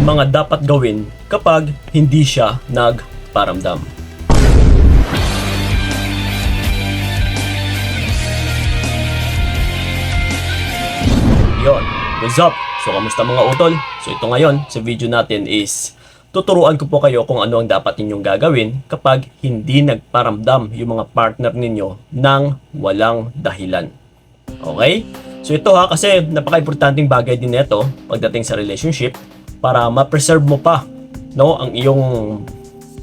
mga dapat gawin kapag hindi siya nagparamdam. Yon, what's up? So kamusta mga utol? So ito ngayon sa video natin is tuturuan ko po kayo kung ano ang dapat ninyong gagawin kapag hindi nagparamdam yung mga partner ninyo ng walang dahilan. Okay? So ito kasi napaka-importanting bagay din nito pagdating sa relationship para ma-preserve mo pa ang iyong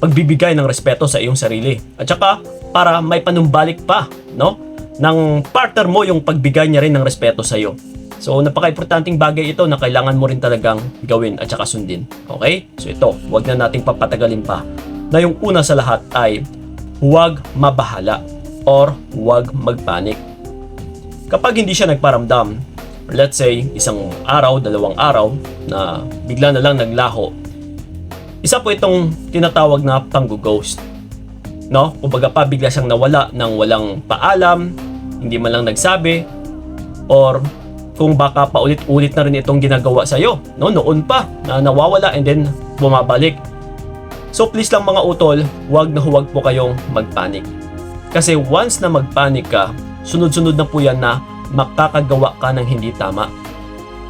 pagbibigay ng respeto sa iyong sarili. At saka para may panumbalik pa ng partner mo yung pagbigay niya rin ng respeto sa iyo. So, napaka-importanting bagay ito na kailangan mo rin talagang gawin at saka sundin. Okay? So, ito, huwag na nating papatagalin pa. Na yung una sa lahat ay huwag mabahala or huwag magpanik. Kapag hindi siya nagparamdam, let's say, isang araw, dalawang araw, na bigla na lang naglaho, isa po itong tinatawag na pang-ghost. Kumbaga pa, bigla siyang nawala ng walang paalam, hindi man lang nagsabi, or kung baka paulit-ulit na rin itong ginagawa sa'yo, noon pa, na nawawala and then bumabalik. So please lang mga utol, huwag po kayong magpanik. Kasi once na magpanik ka, sunod-sunod na po yan na makakagawa ka ng hindi tama.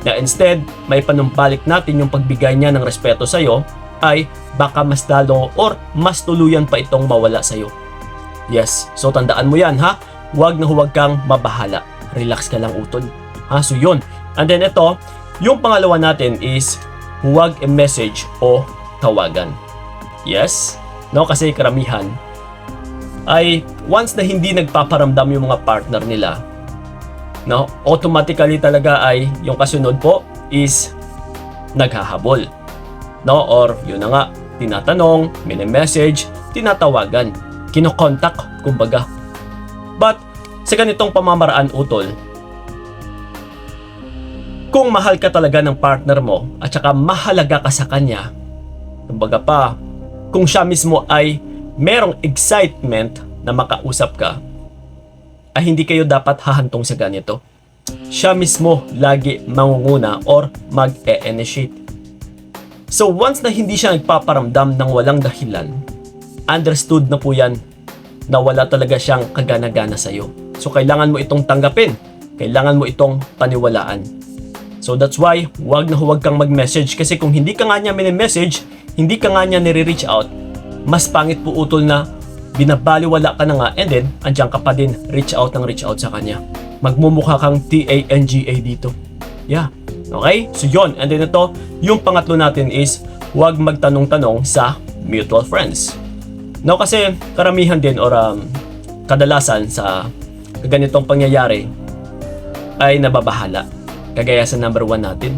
Na instead, may panumbalik natin yung pagbigay niya ng respeto sa'yo, ay baka mas lalo or mas tuluyan pa itong mawala sa'yo. Yes, so tandaan mo yan ha, huwag kang mabahala. Relax ka lang utol. So yun. And then ito, yung pangalawa natin is huwag i-message o tawagan. Yes? Kasi karamihan ay once na hindi nagpaparamdam yung mga partner nila, automatically talaga ay yung kasunod po is naghahabol. Or yun na nga, tinatanong, mini-message, tinatawagan, kinokontak, kumbaga. But sa ganitong pamamaraan utol, kung mahal ka talaga ng partner mo at saka mahalaga ka sa kanya, kumbaga pa, kung siya mismo ay merong excitement na makausap ka, ay hindi kayo dapat hahantong sa ganito. Siya mismo lagi mangunguna or mag-e-initiate. So once na hindi siya nagpaparamdam ng walang dahilan, understood na po yan na wala talaga siyang kagana-gana sa'yo. So kailangan mo itong tanggapin, kailangan mo itong paniwalaan. So that's why, huwag kang mag-message kasi kung hindi ka nga niya mini-message, hindi ka nga niya nire-reach out, mas pangit po utol na binabaliwala ka na nga and then, andyan ka pa din reach out sa kanya. Magmumukha kang TANGA dito. Yeah. Okay? So yun. And then ito, yung pangatlo natin is, huwag magtanong-tanong sa mutual friends. Kasi karamihan din or kadalasan sa ganitong pangyayari ay nababahala. Kagaya sa number 1 natin.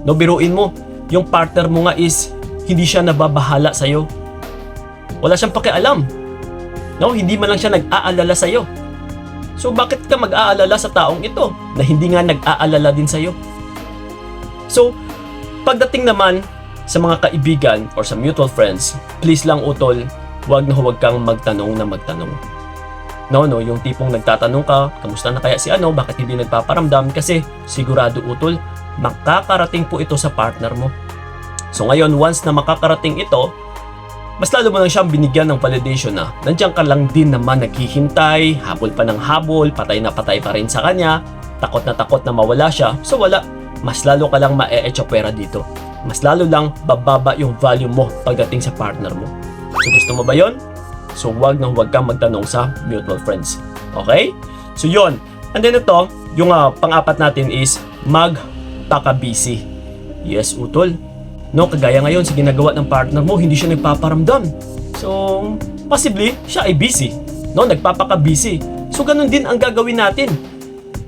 Biruin mo, yung partner mo nga is hindi siya nababahala sa'yo. Wala siyang pakialam. Hindi man lang siya nag-aalala sa'yo. So bakit ka mag-aalala sa taong ito na hindi nga nag-aalala din sa'yo? So, pagdating naman sa mga kaibigan or sa mutual friends, please lang utol, huwag kang magtanong. Yung tipong nagtatanong ka, kamusta na kaya si bakit hindi nagpaparamdam? Kasi sigurado utol, makakarating po ito sa partner mo. So ngayon, once na makakarating ito, mas lalo mo lang siyang binigyan ng validation na nandiyan ka lang din naman naghihintay, habol pa ng habol, patay na patay pa rin sa kanya, takot na mawala siya. So wala, mas lalo ka lang ma-e-echopera dito. Mas lalo lang bababa yung value mo pagdating sa partner mo. So gusto mo ba yon? So huwag kang magtanong sa mutual friends. Okay? So yun. And then ito, yung pang-apat natin is magpaka-busy. Yes, utol. Kagaya ngayon sa ginagawa ng partner mo, hindi siya nagpaparamdam. So, possibly, siya ay busy. Nagpapaka-busy. So, ganun din ang gagawin natin.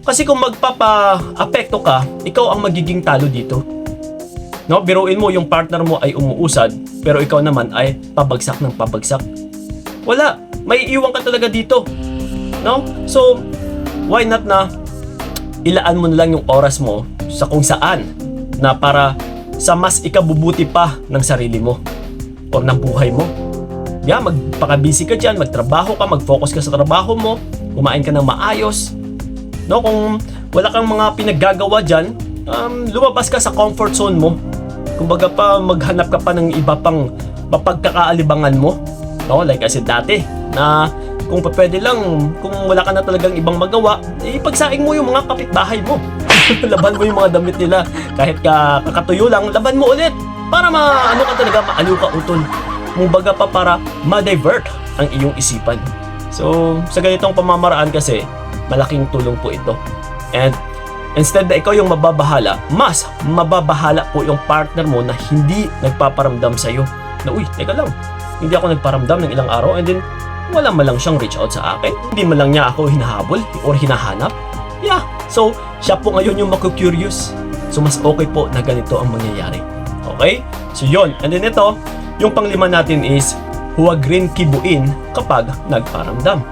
Kasi kung magpapa-apekto ka, ikaw ang magiging talo dito. Biruin mo, yung partner mo ay umuusad, pero ikaw naman ay pabagsak ng pabagsak. Wala. May iwan ka talaga dito. So, why not na ilaan mo na lang yung oras mo sa kung saan na para sa mas ikabubuti pa ng sarili mo or ng buhay mo. Magpaka-busy ka dyan, magtrabaho ka, mag-focus ka sa trabaho mo, kumain ka ng maayos. Kung wala kang mga pinaggagawa dyan, lumabas ka sa comfort zone mo. Kumbaga pa, maghanap ka pa ng iba pang mapagkakaalibangan mo. No, like I said dati, na kung pwede lang, kung wala ka na talagang ibang magawa, ipagsaing mo yung mga kapitbahay mo. Laban mo yung mga damit nila. Kahit kakatuyo lang, laban mo ulit. Para ano ka talaga, maaliw ka utol. Kumbaga pa para ma-divert ang iyong isipan. So, sa ganitong pamamaraan kasi, malaking tulong po ito. And instead na ikaw yung mababahala, mas mababahala po yung partner mo na hindi nagpaparamdam sa'yo. Na, uy, teka lang, hindi ako nagparamdam ng ilang araw and then wala man lang siyang reach out sa akin. Hindi man lang niya ako hinahabol or hinahanap. Yeah, so siya po ngayon yung maku-curious. So mas okay po na ganito ang mangyayari. Okay? So yon. And then ito, yung panglima natin is huwag rin kibuin kapag nagparamdam.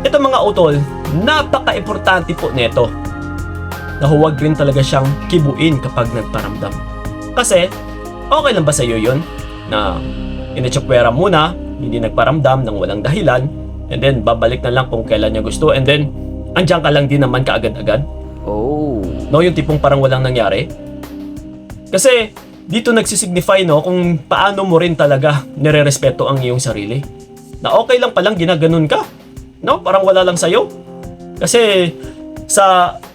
Ito mga utol, napaka-importante po nito na huwag rin talaga siyang kibuin kapag nagparamdam. Kasi, okay lang ba sa iyo yun? Na initsukwera muna, hindi nagparamdam ng walang dahilan, and then babalik na lang kung kailan niya gusto, and then andyan ka lang din naman kaagad-agad. Oh. No, yung tipong parang walang nangyari. Kasi dito nagsisignify no kung paano mo rin talaga nirerespeto ang iyong sarili. Na okay lang palang ginaganon ka. No, parang wala lang sa'yo. Kasi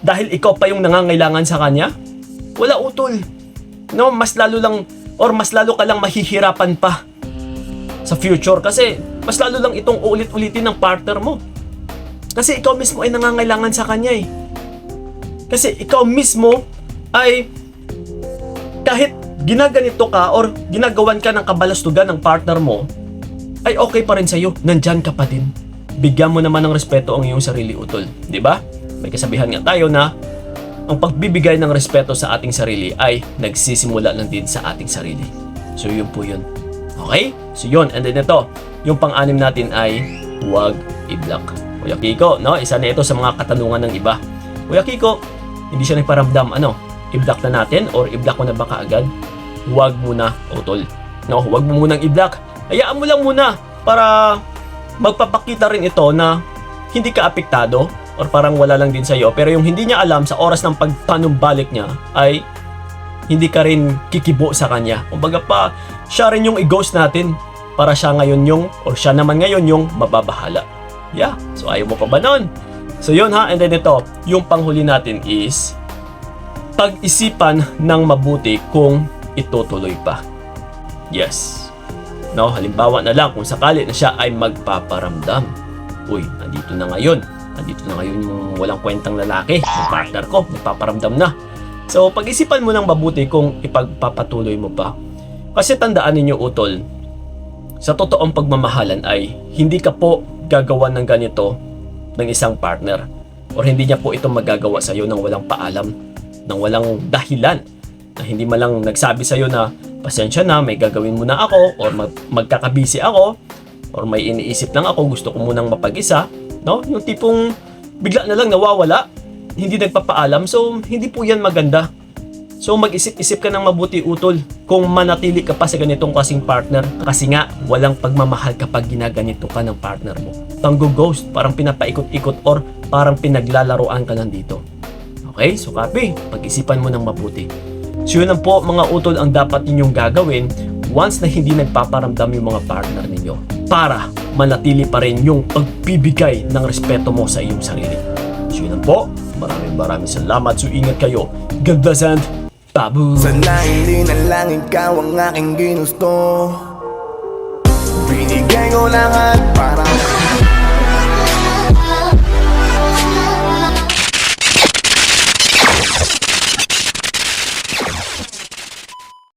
dahil ikaw pa yung nangangailangan sa kanya, wala utol. No, mas lalo ka lang mahihirapan pa sa future kasi mas lalo lang itong ulit-ulitin ng partner mo. Kasi ikaw mismo ay nangangailangan sa kanya eh. Kasi ikaw mismo ay kahit ginaganito ka or ginagawan ka ng kabalastugan ng partner mo, ay okay pa rin sa'yo. Nandyan ka pa din. Bigyan mo naman ng respeto ang iyong sarili utol. Di ba? May kasabihan nga tayo na ang pagbibigay ng respeto sa ating sarili ay nagsisimula lang din sa ating sarili. So yun po yun. Okay? So yun, and then ito, yung pang-anim natin ay huwag i-block. Kuya Kiko, no? Isa na ito sa mga katanungan ng iba. Kuya Kiko, hindi siya nagparamdam, i-block na natin or i-block mo na ba kaagad? Huwag muna, utol. No, huwag mo munang i-block. Hayaan mo lang muna para magpapakita rin ito na hindi ka apektado or parang wala lang din sa'yo. Pero yung hindi niya alam sa oras ng pagpanumbalik niya ay hindi ka rin kikibo sa kanya. Kumbaga pa, siya rin yung i-ghost natin para siya naman ngayon yung mababahala. Yeah, so ayaw mo pa ba nun? So yun ha, and then ito, yung panghuli natin is pag-isipan ng mabuti kung itutuloy pa. Yes. No, halimbawa na lang kung sakali na siya ay magpaparamdam. Uy, nandito na ngayon yung walang kwentang lalaki, yung partner ko, nagpaparamdam na. So, pag-isipan mo ng mabuti kung ipagpapatuloy mo pa. Kasi tandaan ninyo utol, sa totoong pagmamahalan ay hindi ka po gagawa ng ganito ng isang partner or hindi niya po ito magagawa sa iyo nang walang paalam, nang walang dahilan, na hindi man lang nagsabi sa iyo na pasensya na, may gagawin muna ako or magkakabisi ako or may iniisip lang ako, gusto ko munang mapag-isa, no? Yung tipong bigla na lang nawawala, hindi nagpapaalam, so hindi po yan maganda. So mag-isip-isip ka ng mabuti utol kung manatili ka pa sa ganitong klaseng partner kasi nga walang pagmamahal kapag ginaganito ka ng partner mo. Pang-ghost, parang pinapaikot-ikot or parang pinaglalaroan ka lang dito. Okay? So copy, pag-isipan mo ng mabuti. So yun lang po mga utol ang dapat ninyong gagawin once na hindi nagpaparamdam yung mga partner ninyo para manatili pa rin yung pagbibigay ng respeto mo sa iyong sarili. So yun lang po. Maraming salamat. So ingat kayo. God bless and babu. Sana hindi na lang ikaw ang aking ginusto. Binigay ko lahat para